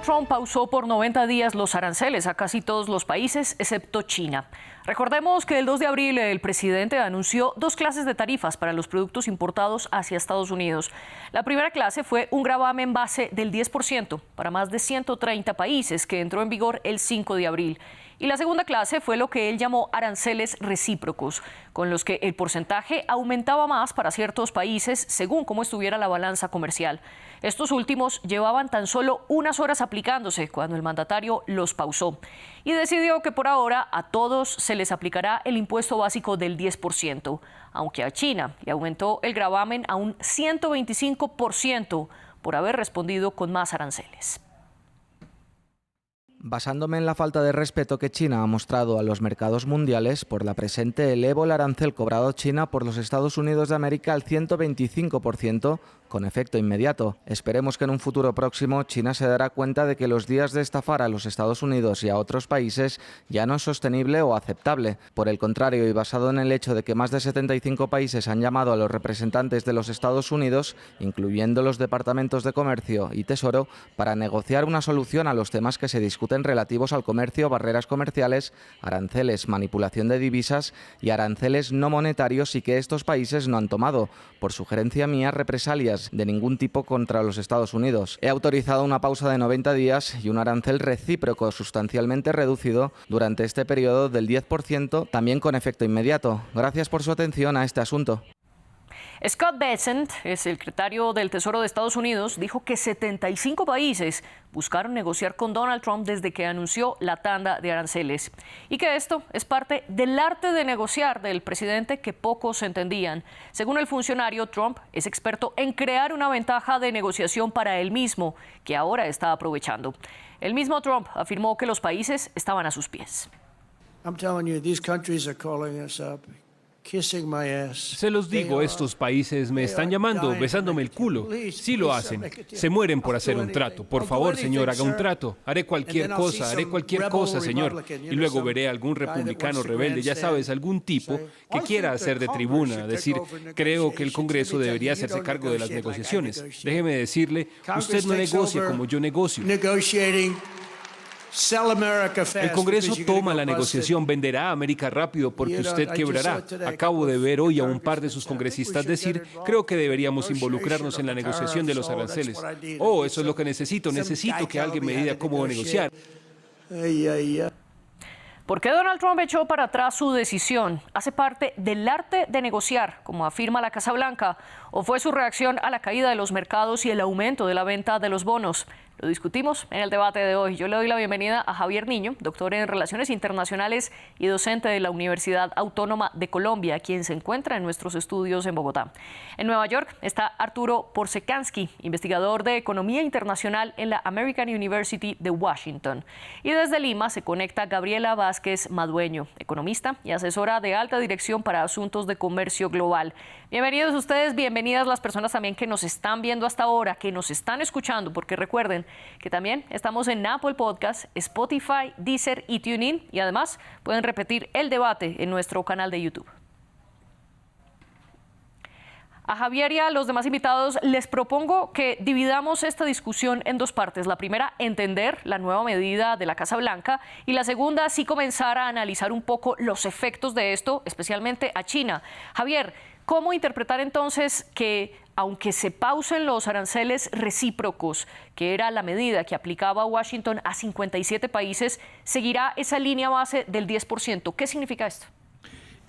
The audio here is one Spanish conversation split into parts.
Trump pausó por 90 días los aranceles a casi todos los países, excepto China. Recordemos que el 2 de abril el presidente anunció dos clases de tarifas para los productos importados hacia Estados Unidos. La primera clase fue un gravamen base del 10% para más de 130 países que entró en vigor el 5 de abril. Y la segunda clase fue lo que él llamó aranceles recíprocos, con los que el porcentaje aumentaba más para ciertos países según cómo estuviera la balanza comercial. Estos últimos llevaban tan solo unas horas aplicándose cuando el mandatario los pausó y decidió que por ahora a todos se les aplicará el impuesto básico del 10%, aunque a China le aumentó el gravamen a un 125% por haber respondido con más aranceles. Basándome en la falta de respeto que China ha mostrado a los mercados mundiales, por la presente elevo el arancel cobrado a China por los Estados Unidos de América al 125%, con efecto inmediato. Esperemos que en un futuro próximo China se dará cuenta de que los días de estafar a los Estados Unidos y a otros países ya no es sostenible o aceptable. Por el contrario, y basado en el hecho de que más de 75 países han llamado a los representantes de los Estados Unidos, incluyendo los departamentos de Comercio y Tesoro, para negociar una solución a los temas que se discuten relativos al comercio, barreras comerciales, aranceles, manipulación de divisas y aranceles no monetarios, y que estos países no han tomado, por sugerencia mía, represalias de ningún tipo contra los Estados Unidos. He autorizado una pausa de 90 días y un arancel recíproco sustancialmente reducido durante este periodo del 10%, también con efecto inmediato. Gracias por su atención a este asunto. Scott Bessent, el secretario del Tesoro de Estados Unidos, dijo que 75 países buscaron negociar con Donald Trump desde que anunció la tanda de aranceles y que esto es parte del arte de negociar del presidente que pocos entendían. Según el funcionario, Trump es experto en crear una ventaja de negociación para él mismo, que ahora está aprovechando. El mismo Trump afirmó que los países estaban a sus pies. Se los digo, estos países me están llamando, besándome el culo. Sí lo hacen. Se mueren por hacer un trato. Por favor, señor, haga un trato. Haré cualquier cosa, señor. Y luego veré a algún republicano rebelde, ya sabes, algún tipo que quiera hacer de tribuna, decir, creo que el Congreso debería hacerse cargo de las negociaciones. Déjeme decirle, usted no negocia como yo negocio. El Congreso toma la negociación, venderá a América rápido porque usted quebrará. Acabo de ver hoy a un par de sus congresistas decir, creo que deberíamos involucrarnos en la negociación de los aranceles. Oh, eso es lo que necesito que alguien me diga cómo negociar. ¿Por qué Donald Trump echó para atrás su decisión? ¿Hace parte del arte de negociar, como afirma la Casa Blanca? ¿O fue su reacción a la caída de los mercados y el aumento de la venta de los bonos? Lo discutimos en el debate de hoy. Yo le doy la bienvenida a Javier Niño, doctor en Relaciones Internacionales y docente de la Universidad Autónoma de Colombia, quien se encuentra en nuestros estudios en Bogotá. En Nueva York está Arturo Porsekansky, investigador de Economía Internacional en la American University de Washington. Y desde Lima se conecta Gabriela Vázquez Madueño, economista y asesora de alta dirección para asuntos de comercio global. Bienvenidos ustedes, bienvenidas las personas también que nos están viendo hasta ahora, que nos están escuchando, porque recuerden que también estamos en Apple Podcast, Spotify, Deezer y TuneIn, y además pueden repetir el debate en nuestro canal de YouTube. A Javier y a los demás invitados les propongo que dividamos esta discusión en dos partes. La primera, entender la nueva medida de la Casa Blanca, y la segunda, sí comenzar a analizar un poco los efectos de esto, especialmente a China. Javier, ¿cómo interpretar entonces que, aunque se pausen los aranceles recíprocos, que era la medida que aplicaba Washington a 57 países, seguirá esa línea base del 10%? ¿Qué significa esto?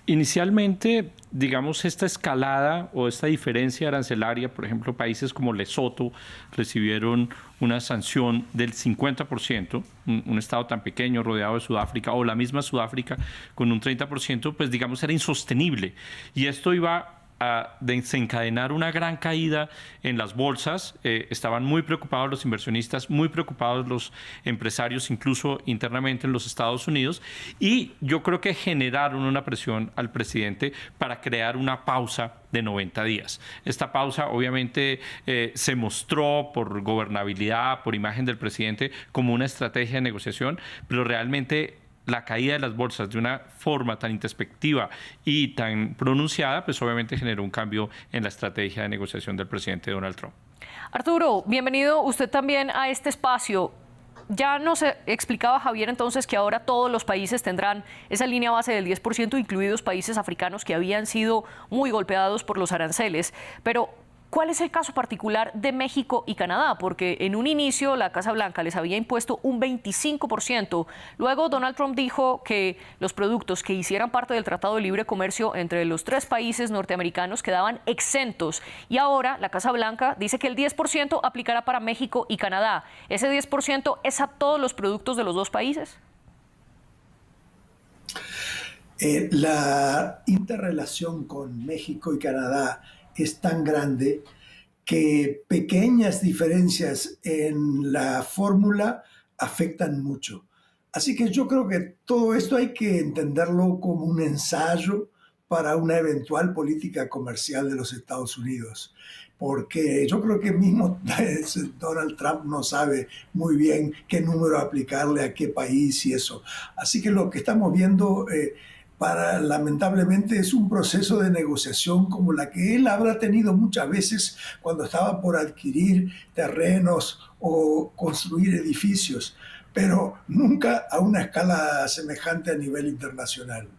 Inicialmente, digamos, esta escalada o esta diferencia arancelaria, por ejemplo, países como Lesoto recibieron una sanción del 50%, un estado tan pequeño rodeado de Sudáfrica, o la misma Sudáfrica con un 30%, pues digamos era insostenible. Y esto iba a desencadenar una gran caída en las bolsas. Estaban muy preocupados los inversionistas, muy preocupados los empresarios, incluso internamente en los Estados Unidos, y yo creo que generaron una presión al presidente para crear una pausa de 90 días. Esta pausa obviamente se mostró por gobernabilidad, por imagen del presidente, como una estrategia de negociación, pero realmente la caída de las bolsas de una forma tan introspectiva y tan pronunciada, pues obviamente generó un cambio en la estrategia de negociación del presidente Donald Trump. Arturo, bienvenido usted también a este espacio. Ya nos explicaba Javier entonces que ahora todos los países tendrán esa línea base del 10%, incluidos países africanos que habían sido muy golpeados por los aranceles. Pero ¿cuál es el caso particular de México y Canadá? Porque en un inicio la Casa Blanca les había impuesto un 25%. Luego Donald Trump dijo que los productos que hicieran parte del Tratado de Libre Comercio entre los 3 países norteamericanos quedaban exentos. Y ahora la Casa Blanca dice que el 10% aplicará para México y Canadá. ¿Ese 10% es a todos los productos de los 2 países? La interrelación con México y Canadá es tan grande que pequeñas diferencias en la fórmula afectan mucho. Así que yo creo que todo esto hay que entenderlo como un ensayo para una eventual política comercial de los Estados Unidos. Porque yo creo que mismo Donald Trump no sabe muy bien qué número aplicarle a qué país y eso. Así que lo que estamos viendo lamentablemente es un proceso de negociación como la que él habrá tenido muchas veces cuando estaba por adquirir terrenos o construir edificios, pero nunca a una escala semejante a nivel internacional.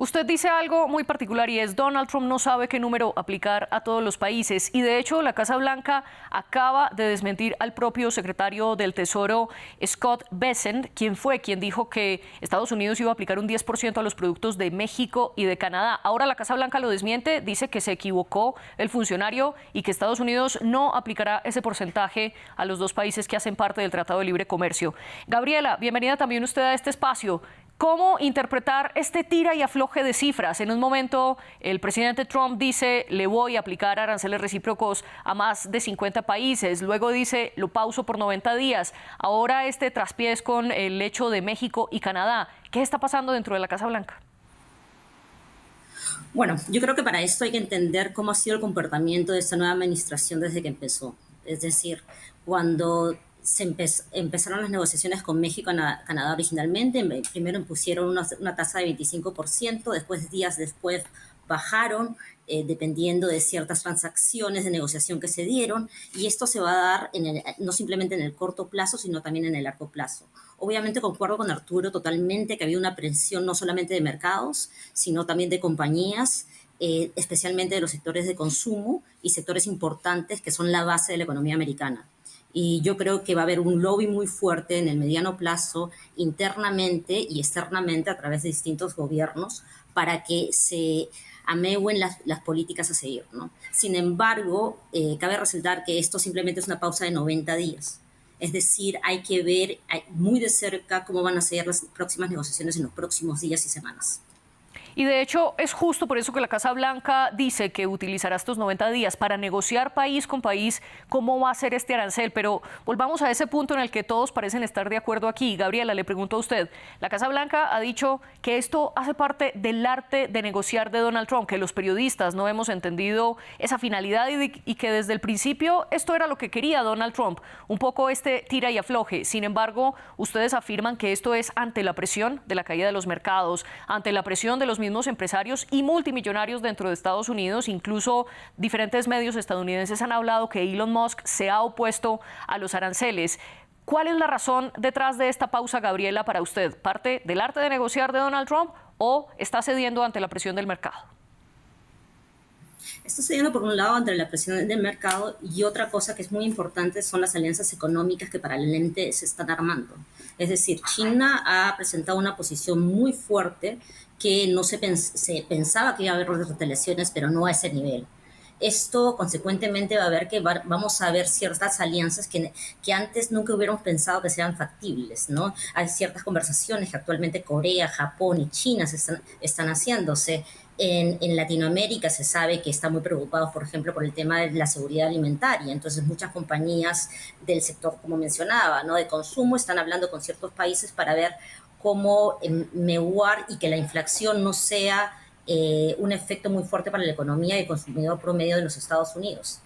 Usted dice algo muy particular y es Donald Trump no sabe qué número aplicar a todos los países y de hecho la Casa Blanca acaba de desmentir al propio secretario del Tesoro Scott Bessent, quien dijo que Estados Unidos iba a aplicar un 10% a los productos de México y de Canadá. Ahora la Casa Blanca lo desmiente, dice que se equivocó el funcionario y que Estados Unidos no aplicará ese porcentaje a los 2 países que hacen parte del Tratado de Libre Comercio. Gabriela, bienvenida también usted a este espacio. ¿Cómo interpretar este tira y afloje de cifras? En un momento, el presidente Trump dice, le voy a aplicar aranceles recíprocos a más de 50 países. Luego dice, lo pauso por 90 días. Ahora este traspiés con el hecho de México y Canadá. ¿Qué está pasando dentro de la Casa Blanca? Bueno, yo creo que para esto hay que entender cómo ha sido el comportamiento de esta nueva administración desde que empezó. Es decir, cuando empezaron las negociaciones con México y Canadá originalmente, primero impusieron una tasa de 25%, días después bajaron, dependiendo de ciertas transacciones de negociación que se dieron, y esto se va a dar no simplemente en el corto plazo, sino también en el largo plazo. Obviamente concuerdo con Arturo totalmente que había una presión no solamente de mercados, sino también de compañías, especialmente de los sectores de consumo y sectores importantes que son la base de la economía americana. Y yo creo que va a haber un lobby muy fuerte en el mediano plazo, internamente y externamente a través de distintos gobiernos, para que se amegüen las políticas a seguir, ¿no? Sin embargo, cabe resaltar que esto simplemente es una pausa de 90 días. Es decir, hay que ver muy de cerca cómo van a ser las próximas negociaciones en los próximos días y semanas. Y de hecho es justo por eso que la Casa Blanca dice que utilizará estos 90 días para negociar país con país cómo va a ser este arancel. Pero volvamos a ese punto en el que todos parecen estar de acuerdo aquí. Gabriela, le pregunto a usted, la Casa Blanca ha dicho que esto hace parte del arte de negociar de Donald Trump, que los periodistas no hemos entendido esa finalidad y que desde el principio esto era lo que quería Donald Trump, un poco este tira y afloje. Sin embargo, ustedes afirman que esto es ante la presión de la caída de los mercados, ante la presión de los mismos empresarios y multimillonarios dentro de Estados Unidos. Incluso diferentes medios estadounidenses han hablado que Elon Musk se ha opuesto a los aranceles. ¿Cuál es la razón detrás de esta pausa, Gabriela, para usted? ¿Parte del arte de negociar de Donald Trump o está cediendo ante la presión del mercado? Está cediendo por un lado ante la presión del mercado, y otra cosa que es muy importante son las alianzas económicas que paralelamente se están armando. Es decir, China ha presentado una posición muy fuerte que no se pensaba que iba a haber retaliaciones, pero no a ese nivel. Esto, consecuentemente, vamos a ver ciertas alianzas que antes nunca hubiéramos pensado que sean factibles, ¿no? Hay ciertas conversaciones que actualmente Corea, Japón y China están haciéndose. En Latinoamérica se sabe que están muy preocupados, por ejemplo, por el tema de la seguridad alimentaria. Entonces, muchas compañías del sector, como mencionaba, ¿no?, de consumo, están hablando con ciertos países para ver cómo menguar y que la inflación no sea un efecto muy fuerte para la economía y el consumidor promedio de los Estados Unidos.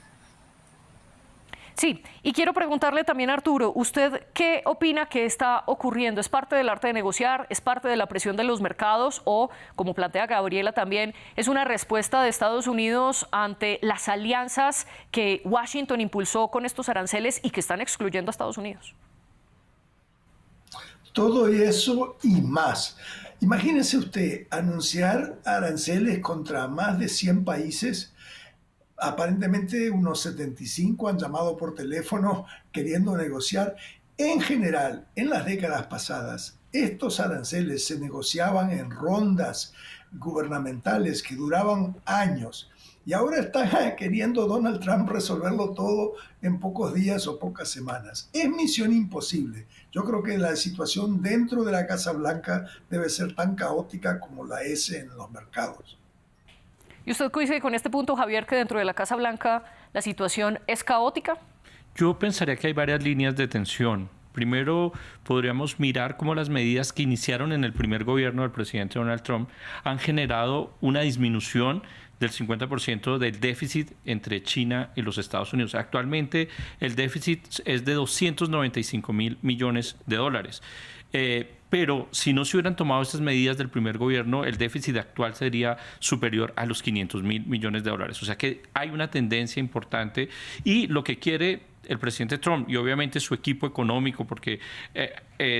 Sí, y quiero preguntarle también a Arturo, ¿usted qué opina que está ocurriendo? ¿Es parte del arte de negociar? ¿Es parte de la presión de los mercados? O, como plantea Gabriela también, ¿es una respuesta de Estados Unidos ante las alianzas que Washington impulsó con estos aranceles y que están excluyendo a Estados Unidos? todo eso y más. Imagínese usted anunciar aranceles contra más de 100 países. Aparentemente unos 75 han llamado por teléfono queriendo negociar. En general, en las décadas pasadas, estos aranceles se negociaban en rondas gubernamentales que duraban años. Y ahora está queriendo Donald Trump resolverlo todo en pocos días o pocas semanas. Es misión imposible. Yo creo que la situación dentro de la Casa Blanca debe ser tan caótica como la es en los mercados. ¿Y usted coincide con este punto, Javier, que dentro de la Casa Blanca la situación es caótica? Yo pensaría que hay varias líneas de tensión. Primero, podríamos mirar cómo las medidas que iniciaron en el primer gobierno del presidente Donald Trump han generado una disminución del 50% del déficit entre China y los Estados Unidos. Actualmente el déficit es de 295.000 millones de dólares. Pero si no se hubieran tomado estas medidas del primer gobierno, el déficit actual sería superior a los 500.000 millones de dólares. O sea que hay una tendencia importante y lo que quiere el presidente Trump y obviamente su equipo económico, porque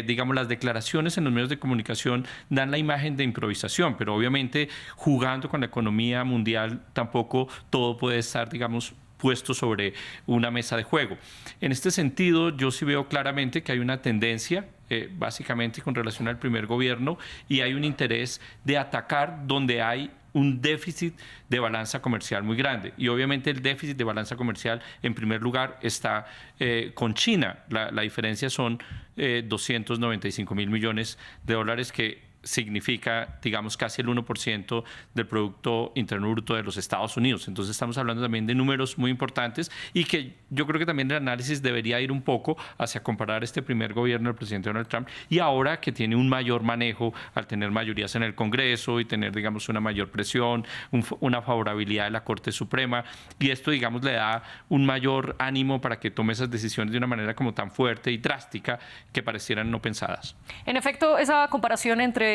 digamos las declaraciones en los medios de comunicación dan la imagen de improvisación, pero obviamente jugando con la economía mundial tampoco todo puede estar, digamos, puesto sobre una mesa de juego. En este sentido, yo sí veo claramente que hay una tendencia, básicamente con relación al primer gobierno, y hay un interés de atacar donde hay un déficit de balanza comercial muy grande. Y obviamente el déficit de balanza comercial, en primer lugar, está con China. La diferencia son 295.000 millones de dólares, que significa, digamos, casi el 1% del Producto Interno Bruto de los Estados Unidos. Entonces estamos hablando también de números muy importantes y que yo creo que también el análisis debería ir un poco hacia comparar este primer gobierno del presidente Donald Trump y ahora que tiene un mayor manejo al tener mayorías en el Congreso y tener, digamos, una mayor presión, una favorabilidad de la Corte Suprema, y esto, digamos, le da un mayor ánimo para que tome esas decisiones de una manera como tan fuerte y drástica que parecieran no pensadas. En efecto, esa comparación entre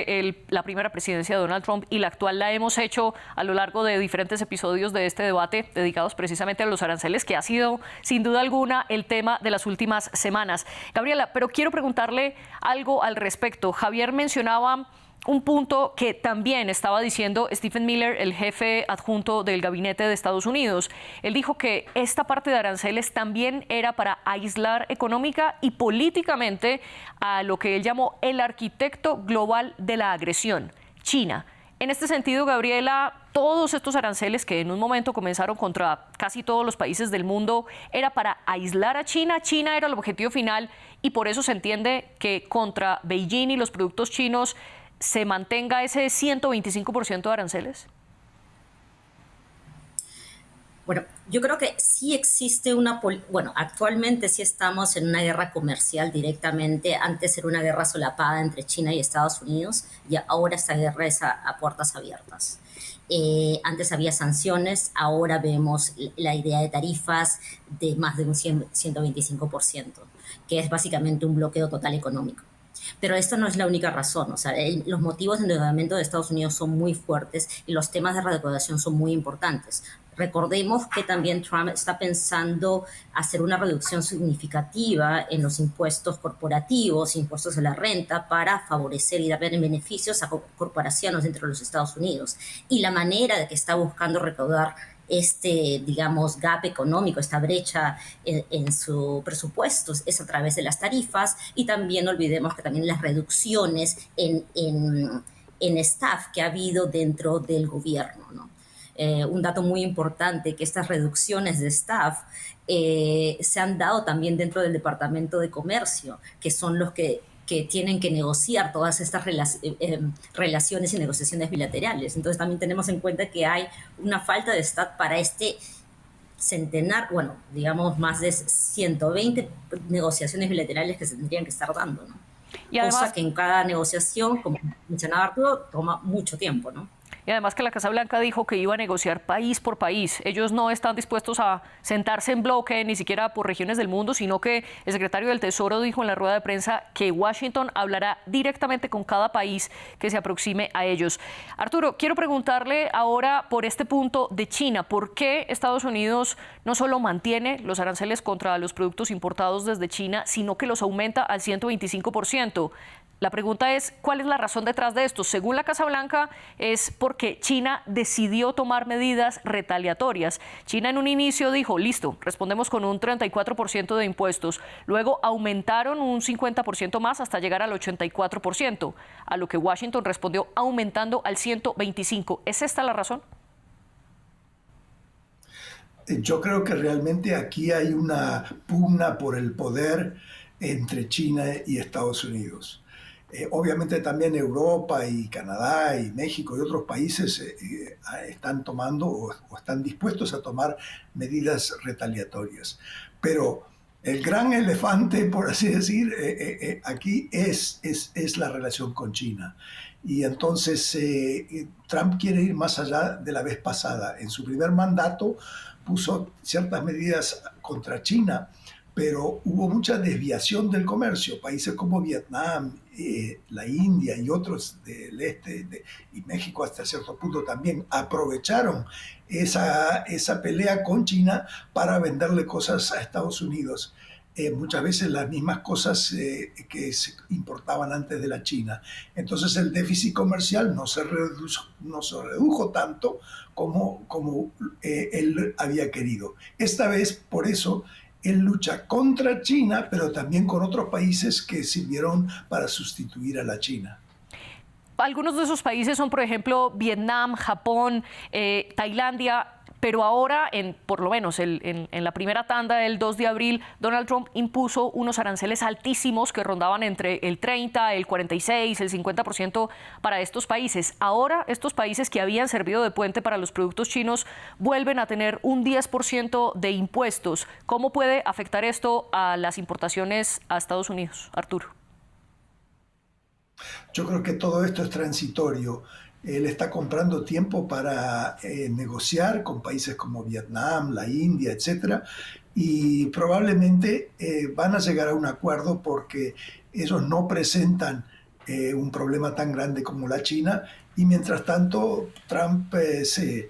la primera presidencia de Donald Trump y la actual la hemos hecho a lo largo de diferentes episodios de este debate dedicados precisamente a los aranceles, que ha sido sin duda alguna el tema de las últimas semanas. Gabriela, pero quiero preguntarle algo al respecto. Javier mencionaba un punto que también estaba diciendo Stephen Miller, el jefe adjunto del gabinete de Estados Unidos. Él dijo que esta parte de aranceles también era para aislar económica y políticamente a lo que él llamó el arquitecto global de la agresión, China. En este sentido, Gabriela, todos estos aranceles que en un momento comenzaron contra casi todos los países del mundo, ¿era para aislar a China? China era el objetivo final y por eso se entiende que contra Beijing y los productos chinos se mantenga ese 125% de aranceles? Bueno, yo creo que sí existe actualmente sí estamos en una guerra comercial directamente. Antes era una guerra solapada entre China y Estados Unidos y ahora esta guerra es a puertas abiertas. Antes había sanciones, ahora vemos la idea de tarifas de más de un 125%, que es básicamente un bloqueo total económico. Pero esta no es la única razón. O sea, los motivos de endeudamiento de Estados Unidos son muy fuertes y los temas de recaudación son muy importantes. Recordemos que también Trump está pensando hacer una reducción significativa en los impuestos corporativos, impuestos a la renta, para favorecer y dar beneficios a corporaciones dentro de los Estados Unidos. Y la manera de que está buscando recaudar digamos, gap económico, esta brecha en su presupuesto es a través de las tarifas, y también no olvidemos que también las reducciones en staff que ha habido dentro del gobierno, ¿no? Un dato muy importante, que estas reducciones de staff se han dado también dentro del Departamento de Comercio, que son los que tienen que negociar todas estas relaciones y negociaciones bilaterales. Entonces también tenemos en cuenta que hay una falta de staff para digamos más de 120 negociaciones bilaterales que se tendrían que estar dando, ¿no? Y además, cosa que en cada negociación, como mencionaba Arturo, toma mucho tiempo, ¿no? Y además que la Casa Blanca dijo que iba a negociar país por país. Ellos no están dispuestos a sentarse en bloque, ni siquiera por regiones del mundo, sino que el secretario del Tesoro dijo en la rueda de prensa que Washington hablará directamente con cada país que se aproxime a ellos. Arturo, quiero preguntarle ahora por este punto de China. ¿Por qué Estados Unidos no solo mantiene los aranceles contra los productos importados desde China, sino que los aumenta al 125%? La pregunta es, ¿cuál es la razón detrás de esto? Según la Casa Blanca, es porque China decidió tomar medidas retaliatorias. China en un inicio dijo, listo, respondemos con un 34% de impuestos. Luego aumentaron un 50% más hasta llegar al 84%, a lo que Washington respondió aumentando al 125%. ¿Es esta la razón? Yo creo que realmente aquí hay una pugna por el poder entre China y Estados Unidos. Obviamente también Europa y Canadá y México y otros países están tomando o están dispuestos a tomar medidas retaliatorias. Pero el gran elefante, por así decir, aquí es la relación con China. Y entonces Trump quiere ir más allá de la vez pasada. En su primer mandato puso ciertas medidas contra China, pero hubo mucha desviación del comercio. Países como Vietnam, la India y otros del este y México hasta cierto punto también aprovecharon esa pelea con China para venderle cosas a Estados Unidos. Muchas veces las mismas cosas que se importaban antes de la China. Entonces el déficit comercial no se redujo tanto como él había querido. Esta vez, por eso, él lucha contra China, pero también con otros países que sirvieron para sustituir a la China. Algunos de esos países son, por ejemplo, Vietnam, Japón, Tailandia. Pero ahora, por lo menos en la primera tanda del 2 de abril, Donald Trump impuso unos aranceles altísimos que rondaban entre el 30, el 46, el 50% para estos países. Ahora, estos países que habían servido de puente para los productos chinos vuelven a tener un 10% de impuestos. ¿Cómo puede afectar esto a las importaciones a Estados Unidos, Arturo? Yo creo que todo esto es transitorio. Él está comprando tiempo para negociar con países como Vietnam, la India, etc. Y probablemente van a llegar a un acuerdo porque ellos no presentan un problema tan grande como la China. Y mientras tanto, Trump se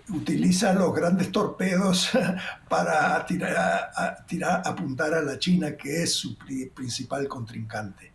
utiliza los grandes torpedos para apuntar a la China, que es su principal contrincante.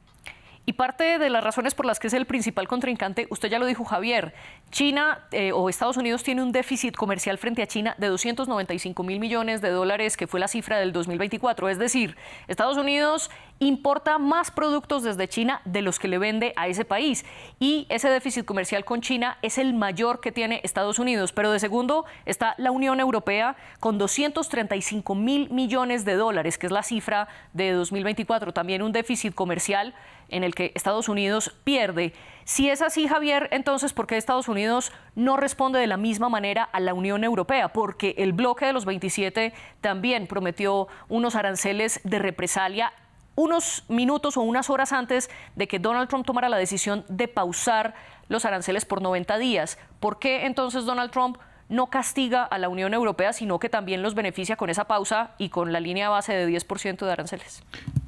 Y parte de las razones por las que es el principal contrincante, usted ya lo dijo, Javier, China o Estados Unidos tiene un déficit comercial frente a China de 295.000 millones de dólares, que fue la cifra del 2024. Es decir, Estados Unidos importa más productos desde China de los que le vende a ese país. Y ese déficit comercial con China es el mayor que tiene Estados Unidos. Pero de segundo está la Unión Europea con 235.000 millones de dólares, que es la cifra de 2024. También un déficit comercial en el que Estados Unidos pierde. Si es así, Javier, entonces, ¿por qué Estados Unidos no responde de la misma manera a la Unión Europea? Porque el bloque de los 27 también prometió unos aranceles de represalia unos minutos o unas horas antes de que Donald Trump tomara la decisión de pausar los aranceles por 90 días. ¿Por qué entonces Donald Trump no castiga a la Unión Europea, sino que también los beneficia con esa pausa y con la línea base de 10% de aranceles?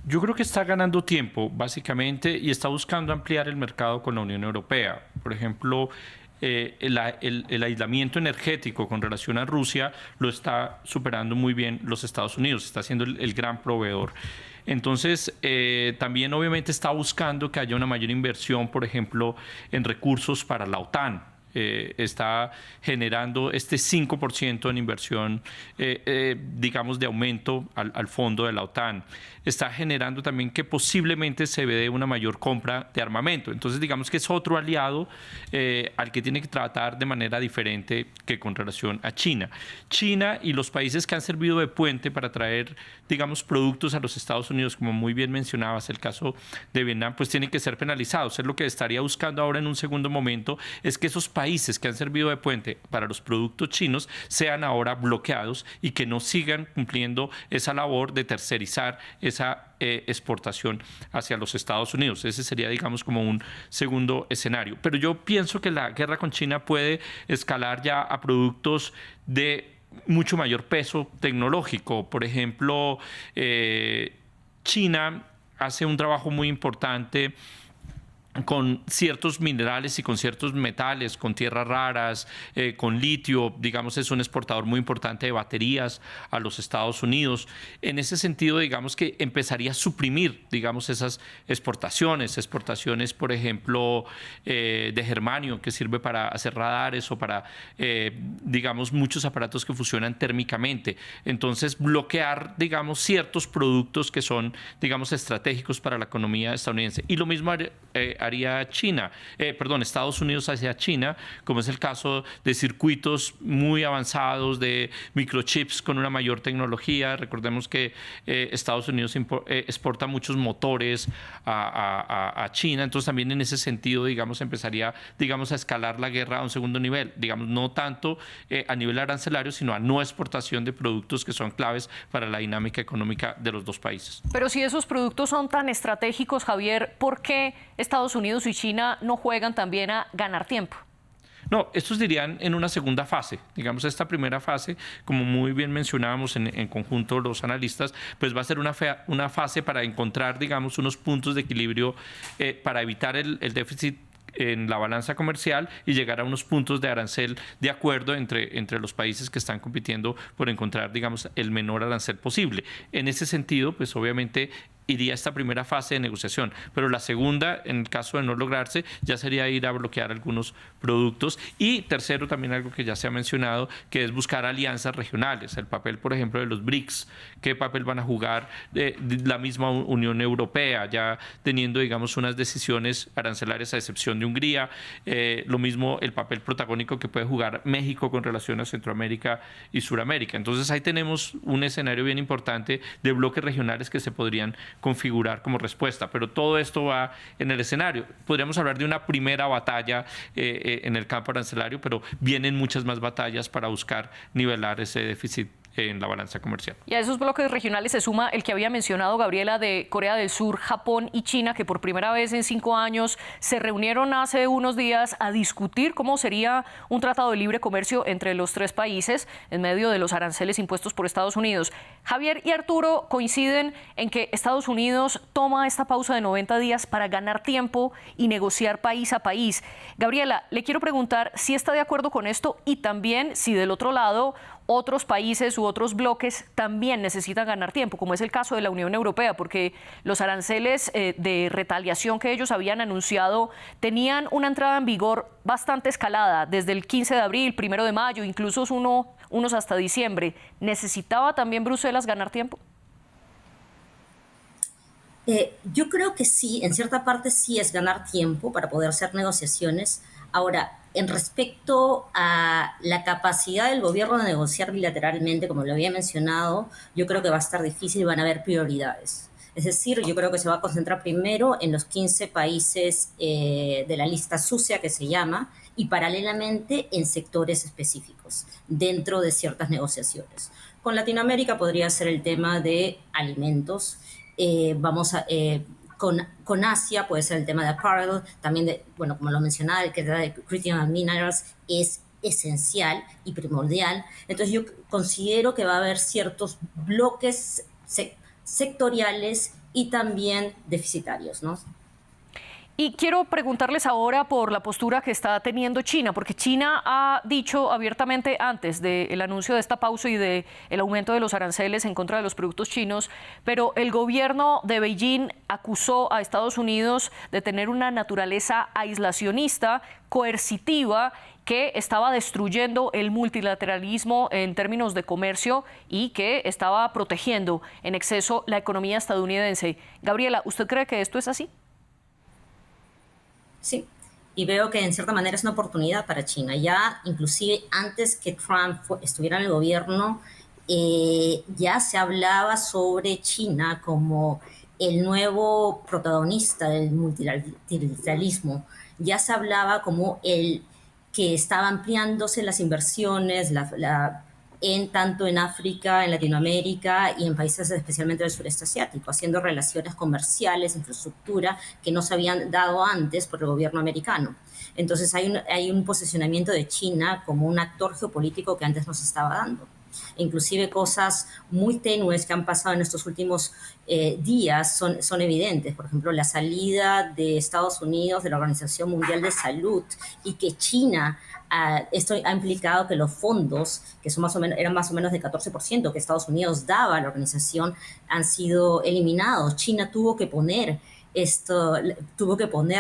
Yo creo que está ganando tiempo, básicamente, y está buscando ampliar el mercado con la Unión Europea. Por ejemplo, el aislamiento energético con relación a Rusia lo está superando muy bien los Estados Unidos, está siendo el gran proveedor. Entonces, también obviamente está buscando que haya una mayor inversión, por ejemplo, en recursos para la OTAN. Está generando este 5% en inversión, digamos, de aumento al fondo de la OTAN. Está generando también que posiblemente se dé una mayor compra de armamento. Entonces, digamos que es otro aliado al que tiene que tratar de manera diferente que con relación a China. China y los países que han servido de puente para traer, digamos, productos a los Estados Unidos, como muy bien mencionabas, el caso de Vietnam, pues tienen que ser penalizados. Es lo que estaría buscando ahora en un segundo momento, es que esos países que han servido de puente para los productos chinos sean ahora bloqueados y que no sigan cumpliendo esa labor de tercerizar esa exportación hacia los Estados Unidos. Ese sería, digamos, como un segundo escenario. Pero yo pienso que la guerra con China puede escalar ya a productos de mucho mayor peso tecnológico. Por ejemplo, China hace un trabajo muy importante con ciertos minerales y con ciertos metales, con tierras raras, con litio, digamos, es un exportador muy importante de baterías a los Estados Unidos. En ese sentido, digamos que empezaría a suprimir, digamos, esas exportaciones, por ejemplo, de germanio, que sirve para hacer radares o para, digamos, muchos aparatos que funcionan térmicamente. Entonces, bloquear, digamos, ciertos productos que son, digamos, estratégicos para la economía estadounidense. Y lo mismo haría Estados Unidos hacia China, como es el caso de circuitos muy avanzados, de microchips con una mayor tecnología. Recordemos que Estados Unidos exporta muchos motores a China, entonces también en ese sentido, digamos, empezaría, digamos, a escalar la guerra a un segundo nivel, digamos, no tanto a nivel arancelario, sino a no exportación de productos que son claves para la dinámica económica de los dos países. Pero si esos productos son tan estratégicos, Javier, ¿por qué Estados Unidos y China no juegan también a ganar tiempo? No, estos dirían en una segunda fase. Digamos, esta primera fase, como muy bien mencionábamos en conjunto los analistas, pues va a ser una fase para encontrar, digamos, unos puntos de equilibrio para evitar el déficit en la balanza comercial y llegar a unos puntos de arancel de acuerdo entre los países que están compitiendo por encontrar, digamos, el menor arancel posible. En ese sentido, pues obviamente iría esta primera fase de negociación, pero la segunda, en el caso de no lograrse, ya sería ir a bloquear algunos productos. Y tercero, también algo que ya se ha mencionado, que es buscar alianzas regionales, el papel, por ejemplo, de los BRICS, qué papel van a jugar de la misma Unión Europea, ya teniendo, digamos, unas decisiones arancelarias a excepción de Hungría, lo mismo el papel protagónico que puede jugar México con relación a Centroamérica y Suramérica. Entonces ahí tenemos un escenario bien importante de bloques regionales que se podrían configurar como respuesta, pero todo esto va en el escenario. Podríamos hablar de una primera batalla en el campo arancelario, pero vienen muchas más batallas para buscar nivelar ese déficit en la balanza comercial. Y a esos bloques regionales se suma el que había mencionado Gabriela de Corea del Sur, Japón y China, que por primera vez en 5 años se reunieron hace unos días a discutir cómo sería un tratado de libre comercio entre los 3 países en medio de los aranceles impuestos por Estados Unidos. Javier y Arturo coinciden en que Estados Unidos toma esta pausa de 90 días para ganar tiempo y negociar país a país. Gabriela, le quiero preguntar si está de acuerdo con esto y también si del otro lado otros países u otros bloques también necesitan ganar tiempo, como es el caso de la Unión Europea, porque los aranceles de retaliación que ellos habían anunciado tenían una entrada en vigor bastante escalada, desde el 15 de abril, 1 de mayo, incluso unos hasta diciembre. ¿Necesitaba también Bruselas ganar tiempo? Yo creo que sí, en cierta parte sí es ganar tiempo para poder hacer negociaciones. Ahora, en respecto a la capacidad del gobierno de negociar bilateralmente, como lo había mencionado, yo creo que va a estar difícil y van a haber prioridades. Es decir, yo creo que se va a concentrar primero en los 15 países de la lista sucia, que se llama, y paralelamente en sectores específicos dentro de ciertas negociaciones. Con Latinoamérica podría ser el tema de alimentos. Con Asia puede ser el tema de apparel, también bueno, como lo mencionaba, el que era de critical minerals es esencial y primordial. Entonces yo considero que va a haber ciertos bloques sectoriales y también deficitarios, ¿no? Y quiero preguntarles ahora por la postura que está teniendo China, porque China ha dicho abiertamente antes del anuncio de esta pausa y del aumento de los aranceles en contra de los productos chinos, pero el gobierno de Beijing acusó a Estados Unidos de tener una naturaleza aislacionista, coercitiva, que estaba destruyendo el multilateralismo en términos de comercio y que estaba protegiendo en exceso la economía estadounidense. Gabriela, ¿usted cree que esto es así? Sí, y veo que en cierta manera es una oportunidad para China. Ya inclusive antes que Trump estuviera en el gobierno, ya se hablaba sobre China como el nuevo protagonista del multilateralismo. Ya se hablaba como el que estaba ampliándose las inversiones, tanto en África, en Latinoamérica y en países especialmente del sureste asiático, haciendo relaciones comerciales, infraestructura, que no se habían dado antes por el gobierno americano. Entonces hay un posicionamiento de China como un actor geopolítico que antes no se estaba dando. Inclusive cosas muy tenues que han pasado en estos últimos días son evidentes. Por ejemplo, la salida de Estados Unidos de la Organización Mundial de Salud y que China, esto ha implicado que los fondos, que son eran más o menos de 14% que Estados Unidos daba a la organización, han sido eliminados. China tuvo que poner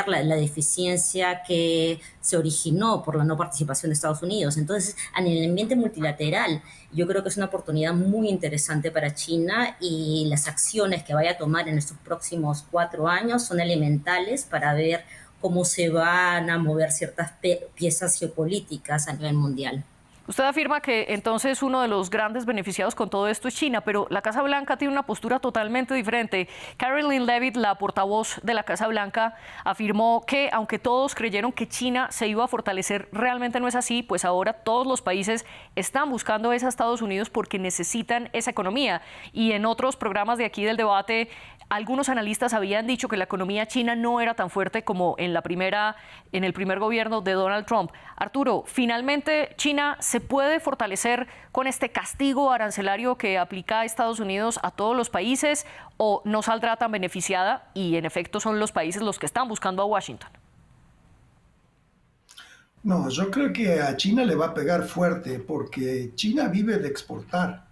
la deficiencia que se originó por la no participación de Estados Unidos. Entonces, en el ambiente multilateral, yo creo que es una oportunidad muy interesante para China y las acciones que vaya a tomar en estos próximos 4 años son elementales para ver cómo se van a mover ciertas piezas geopolíticas a nivel mundial. Usted afirma que entonces uno de los grandes beneficiados con todo esto es China, pero la Casa Blanca tiene una postura totalmente diferente. Caroline Leavitt, la portavoz de la Casa Blanca, afirmó que aunque todos creyeron que China se iba a fortalecer, realmente no es así, pues ahora todos los países están buscando a Estados Unidos porque necesitan esa economía. Y en otros programas de aquí del debate, algunos analistas habían dicho que la economía china no era tan fuerte como en el primer gobierno de Donald Trump. Arturo, finalmente China se puede fortalecer con este castigo arancelario que aplica a Estados Unidos a todos los países, o no saldrá tan beneficiada y en efecto son los países los que están buscando a Washington. No, yo creo que a China le va a pegar fuerte porque China vive de exportar.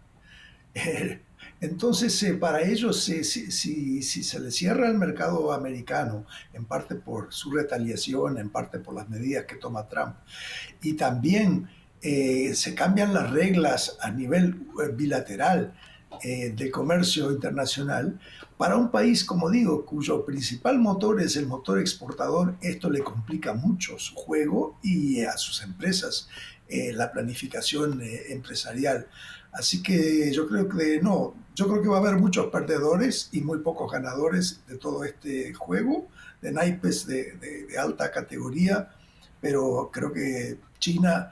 Entonces, para ellos, si se les cierra el mercado americano, en parte por su retaliación, en parte por las medidas que toma Trump, y también se cambian las reglas a nivel bilateral de comercio internacional, para un país, como digo, cuyo principal motor es el motor exportador, esto le complica mucho su juego y a sus empresas la planificación empresarial. Así que yo creo que va a haber muchos perdedores y muy pocos ganadores de todo este juego, de naipes de alta categoría, pero creo que China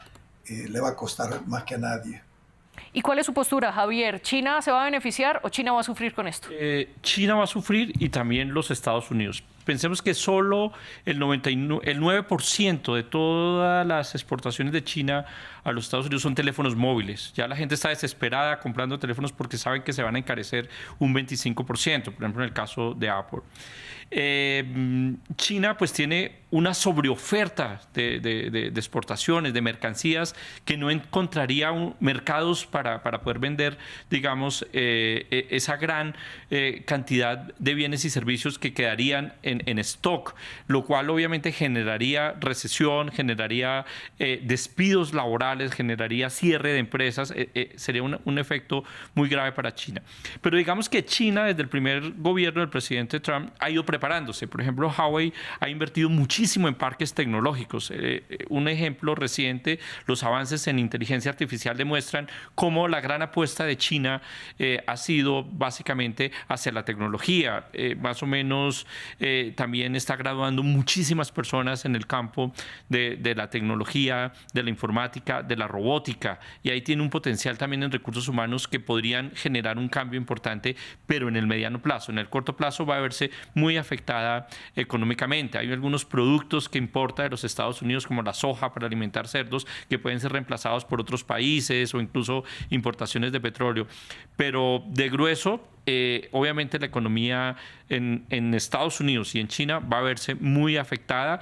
le va a costar más que a nadie. ¿Y cuál es su postura, Javier? ¿China se va a beneficiar o China va a sufrir con esto? China va a sufrir y también los Estados Unidos. Pensemos que solo el 9% de todas las exportaciones de China a los Estados Unidos son teléfonos móviles. Ya la gente está desesperada comprando teléfonos porque saben que se van a encarecer un 25%, por ejemplo en el caso de Apple. China pues tiene una sobreoferta de exportaciones, de mercancías, que no encontraría mercados para poder vender, digamos, esa gran cantidad de bienes y servicios que quedarían en stock, lo cual obviamente generaría recesión, generaría despidos laborales, generaría cierre de empresas, sería un efecto muy grave para China. Pero digamos que China, desde el primer gobierno del presidente Trump, ha ido preparándose. Por ejemplo, Huawei ha invertido muchísimo en parques tecnológicos. Un ejemplo reciente, los avances en inteligencia artificial demuestran cómo la gran apuesta de China ha sido básicamente hacia la tecnología. Más o menos también está graduando muchísimas personas en el campo de la tecnología, de la informática, de la robótica, y ahí tiene un potencial también en recursos humanos que podrían generar un cambio importante, pero en el mediano plazo. En el corto plazo va a verse muy afectada económicamente. Hay algunos productos que importa de los Estados Unidos, como la soja para alimentar cerdos, que pueden ser reemplazados por otros países o incluso importaciones de petróleo. Pero de grueso, obviamente la economía en Estados Unidos y en China va a verse muy afectada.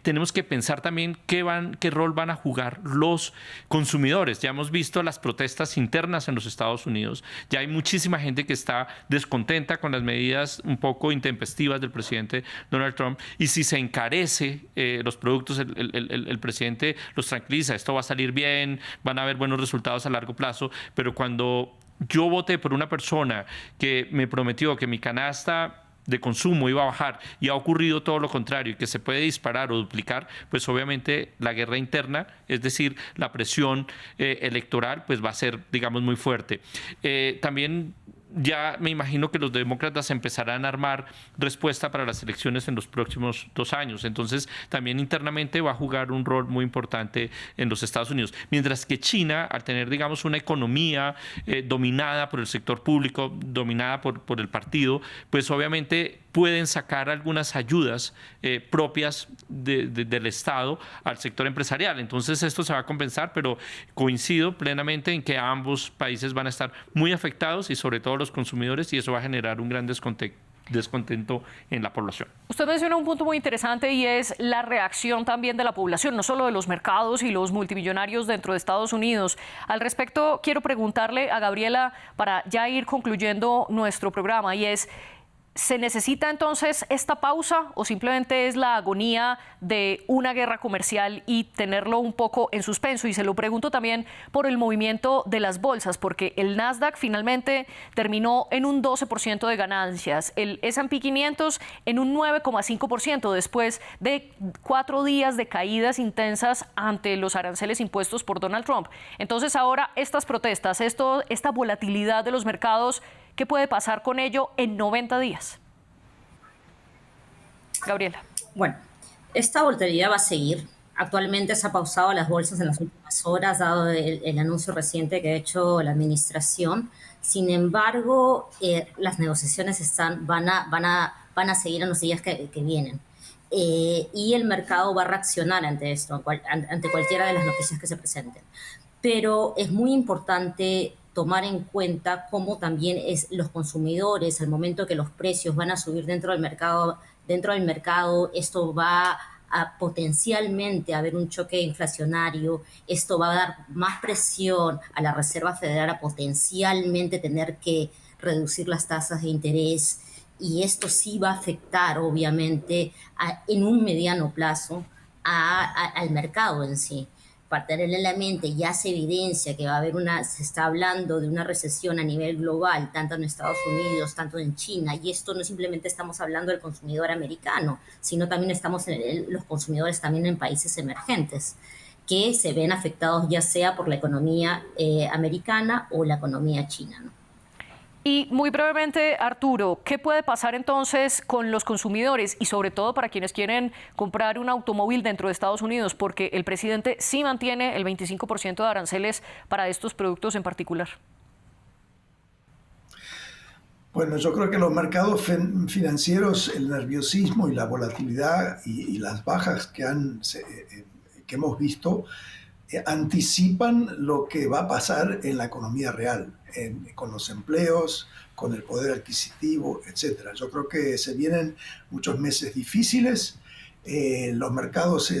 Tenemos que pensar también qué rol van a jugar los consumidores. Ya hemos visto las protestas internas en los Estados Unidos. Ya hay muchísima gente que está descontenta con las medidas un poco intempestivas del presidente Donald Trump. Y si se encarece los productos, el presidente los tranquiliza. Esto va a salir bien, van a haber buenos resultados a largo plazo. Pero cuando yo voté por una persona que me prometió que mi canasta de consumo iba a bajar y ha ocurrido todo lo contrario y que se puede disparar o duplicar, pues obviamente la guerra interna, es decir, la presión electoral, pues va a ser, digamos, muy fuerte. También ya me imagino que los demócratas empezarán a armar respuesta para las elecciones en los próximos 2 años. Entonces, también internamente va a jugar un rol muy importante en los Estados Unidos. Mientras que China, al tener, digamos, una economía dominada por el sector público, dominada por el partido, pues obviamente pueden sacar algunas ayudas propias del Estado al sector empresarial. Entonces esto se va a compensar, pero coincido plenamente en que ambos países van a estar muy afectados y sobre todo los consumidores, y eso va a generar un gran descontento en la población. Usted menciona un punto muy interesante y es la reacción también de la población, no solo de los mercados y los multimillonarios dentro de Estados Unidos. Al respecto, quiero preguntarle a Gabriela, para ya ir concluyendo nuestro programa, y es: ¿se necesita entonces esta pausa o simplemente es la agonía de una guerra comercial y tenerlo un poco en suspenso? Y se lo pregunto también por el movimiento de las bolsas, porque el Nasdaq finalmente terminó en un 12% de ganancias, el S&P 500 en un 9,5% después de 4 días de caídas intensas ante los aranceles impuestos por Donald Trump. Entonces ahora estas protestas, esta volatilidad de los mercados, ¿qué puede pasar con ello en 90 días? Gabriela. Bueno, esta volatilidad va a seguir. Actualmente se ha pausado las bolsas en las últimas horas, dado el anuncio reciente que ha hecho la administración. Sin embargo, las negociaciones van a seguir en los días que vienen. Y el mercado va a reaccionar ante esto, ante cualquiera de las noticias que se presenten. Pero es muy importante tomar en cuenta cómo también los consumidores, al momento que los precios van a subir dentro del mercado, esto va a potencialmente haber un choque inflacionario, esto va a dar más presión a la Reserva Federal a potencialmente tener que reducir las tasas de interés, y esto sí va a afectar obviamente en un mediano plazo al mercado en sí. Paralelamente ya se evidencia que se está hablando de una recesión a nivel global, tanto en Estados Unidos, tanto en China, y esto no simplemente estamos hablando del consumidor americano, sino también estamos los consumidores también en países emergentes, que se ven afectados ya sea por la economía americana o la economía china, ¿no? Y muy brevemente, Arturo, ¿qué puede pasar entonces con los consumidores y sobre todo para quienes quieren comprar un automóvil dentro de Estados Unidos? Porque el presidente sí mantiene el 25% de aranceles para estos productos en particular. Bueno, yo creo que los mercados financieros, el nerviosismo y la volatilidad y las bajas que hemos visto anticipan lo que va a pasar en la economía real, con los empleos, con el poder adquisitivo, etc. Yo creo que se vienen muchos meses difíciles. Los mercados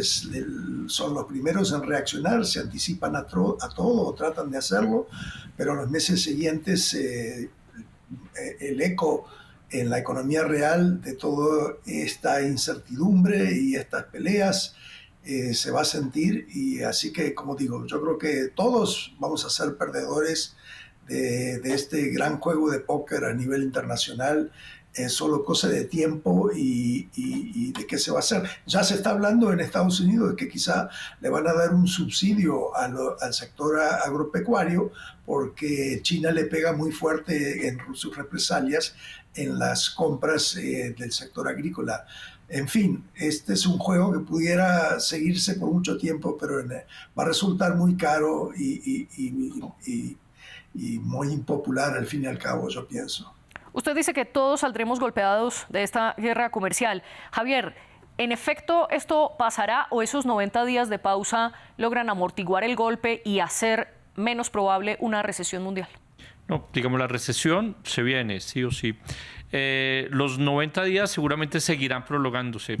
son los primeros en reaccionar, se anticipan a todo o tratan de hacerlo, pero en los meses siguientes el eco en la economía real de toda esta incertidumbre y estas peleas se va a sentir, y así que, como digo, yo creo que todos vamos a ser perdedores de este gran juego de póker a nivel internacional. Es solo cosa de tiempo y de qué se va a hacer. Ya se está hablando en Estados Unidos de que quizá le van a dar un subsidio al sector agropecuario, porque China le pega muy fuerte en sus represalias en las compras del sector agrícola. En fin, este es un juego que pudiera seguirse por mucho tiempo, pero va a resultar muy caro y muy impopular al fin y al cabo, yo pienso. Usted dice que todos saldremos golpeados de esta guerra comercial. Javier, ¿en efecto esto pasará o esos 90 días de pausa logran amortiguar el golpe y hacer menos probable una recesión mundial? No, digamos, la recesión se viene, sí o sí. Los 90 días seguramente seguirán prolongándose.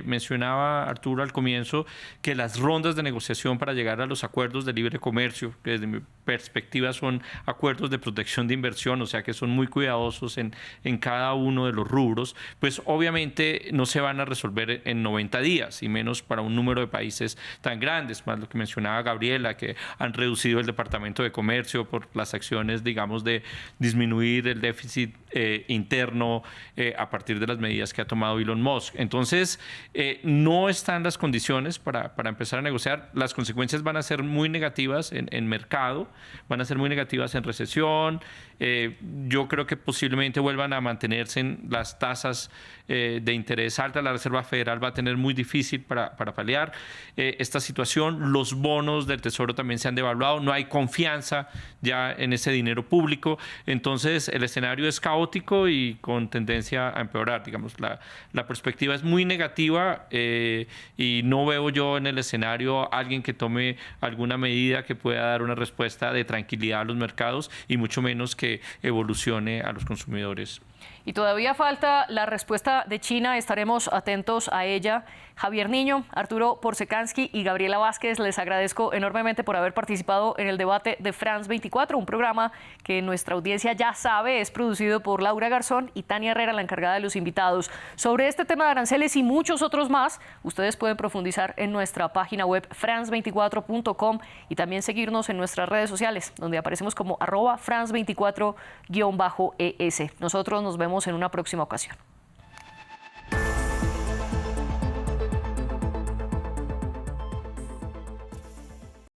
Mencionaba Arturo al comienzo que las rondas de negociación para llegar a los acuerdos de libre comercio, que desde mi perspectiva son acuerdos de protección de inversión, o sea que son muy cuidadosos en cada uno de los rubros, pues obviamente no se van a resolver en 90 días, y menos para un número de países tan grandes, más lo que mencionaba Gabriela, que han reducido el Departamento de Comercio por las acciones, digamos, de disminuir el déficit interno a partir de las medidas que ha tomado Elon Musk. Entonces, no están las condiciones para empezar a negociar. Las consecuencias van a ser muy negativas en mercado, van a ser muy negativas en recesión. Yo creo que posiblemente vuelvan a mantenerse en las tasas de interés altas. La Reserva Federal va a tener muy difícil para paliar esta situación. Los bonos del Tesoro también se han devaluado. No hay confianza ya en ese dinero público. Entonces, el escenario es caótico y con tendencia a empeorar. Digamos, la perspectiva es muy negativa y no veo yo en el escenario a alguien que tome alguna medida que pueda dar una respuesta de tranquilidad a los mercados y mucho menos que evolucione a los consumidores. Y todavía falta la respuesta de China, estaremos atentos a ella. Javier Niño, Arturo Porcekansky y Gabriela Vázquez, les agradezco enormemente por haber participado en el debate de France 24, un programa que nuestra audiencia ya sabe es producido por Laura Garzón y Tania Herrera, la encargada de los invitados. Sobre este tema de aranceles y muchos otros más, ustedes pueden profundizar en nuestra página web france24.com y también seguirnos en nuestras redes sociales, donde aparecemos como @France24-ES. Nosotros nos vemos en una próxima ocasión.